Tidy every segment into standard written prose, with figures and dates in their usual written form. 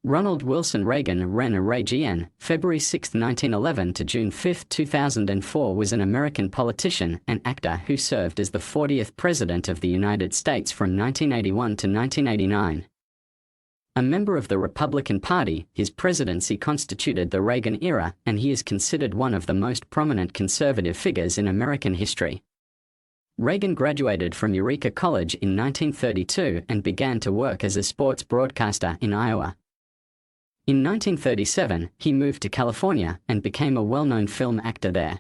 Ronald Wilson Reagan Reagan, February 6, 1911 to June 5, 2004 was an American politician and actor who served as the 40th President of the United States from 1981 to 1989. A member of the Republican Party, his presidency constituted the Reagan era, and he is considered one of the most prominent conservative figures in American history. Reagan graduated from Eureka College in 1932 and began to work as a sports broadcaster in Iowa. In 1937, he moved to California and became a well-known film actor there.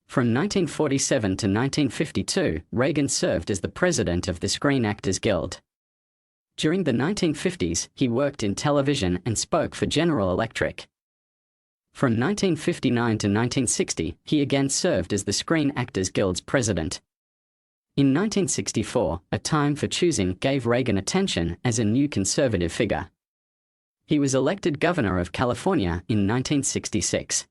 From 1947 to 1952, Reagan served as the president of the Screen Actors Guild. During the 1950s, he worked in television and spoke for General Electric. From 1959 to 1960, he again served as the Screen Actors Guild's president. In 1964, A Time for Choosing gave Reagan attention as a new conservative figure. He was elected governor of California in 1966.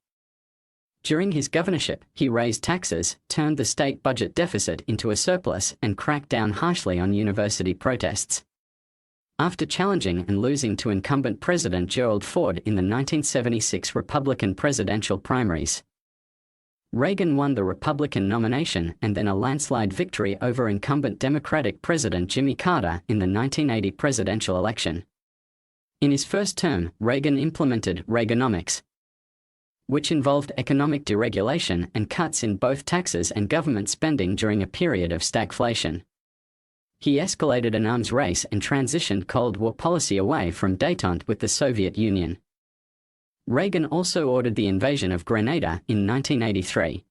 During his governorship, he raised taxes, turned the state budget deficit into a surplus, and cracked down harshly on university protests. After challenging and losing to incumbent President Gerald Ford in the 1976 Republican presidential primaries, Reagan won the Republican nomination and then a landslide victory over incumbent Democratic President Jimmy Carter in the 1980 presidential election. In his first term, Reagan implemented Reaganomics, which involved economic deregulation and cuts in both taxes and government spending during a period of stagflation. He escalated an arms race and transitioned Cold War policy away from détente with the Soviet Union. Reagan also ordered the invasion of Grenada in 1983.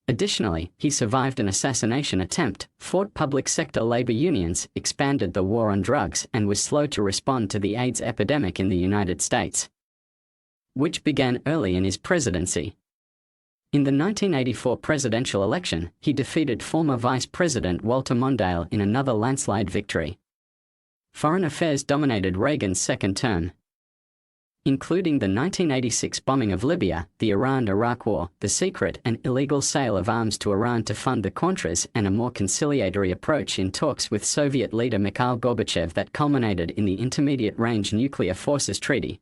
Additionally, he survived an assassination attempt, fought public sector labor unions, expanded the war on drugs, and was slow to respond to the AIDS epidemic in the United States, which began early in his presidency. In the 1984 presidential election, he defeated former Vice President Walter Mondale in another landslide victory. Foreign affairs dominated Reagan's second term, including the 1986 bombing of Libya, the Iran-Iraq War, the secret and illegal sale of arms to Iran to fund the Contras, and a more conciliatory approach in talks with Soviet leader Mikhail Gorbachev that culminated in the Intermediate-Range Nuclear Forces Treaty.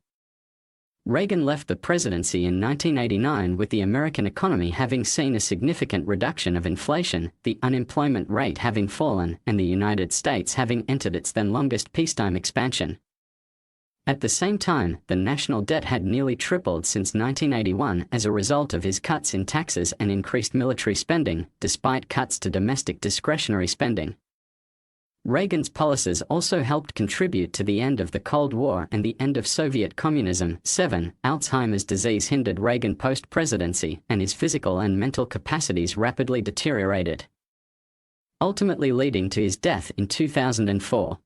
Reagan left the presidency in 1989 with the American economy having seen a significant reduction of inflation, the unemployment rate having fallen, and the United States having entered its then longest peacetime expansion. At the same time, the national debt had nearly tripled since 1981 as a result of his cuts in taxes and increased military spending, despite cuts to domestic discretionary spending. Reagan's policies also helped contribute to the end of the Cold War and the end of Soviet communism. 7. Alzheimer's disease hindered Reagan post-presidency, and his physical and mental capacities rapidly deteriorated, ultimately leading to his death in 2004.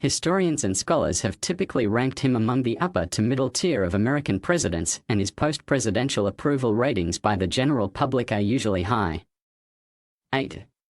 Historians and scholars have typically ranked him among the upper to middle tier of American presidents, and his post-presidential approval ratings by the general public are usually high. 8.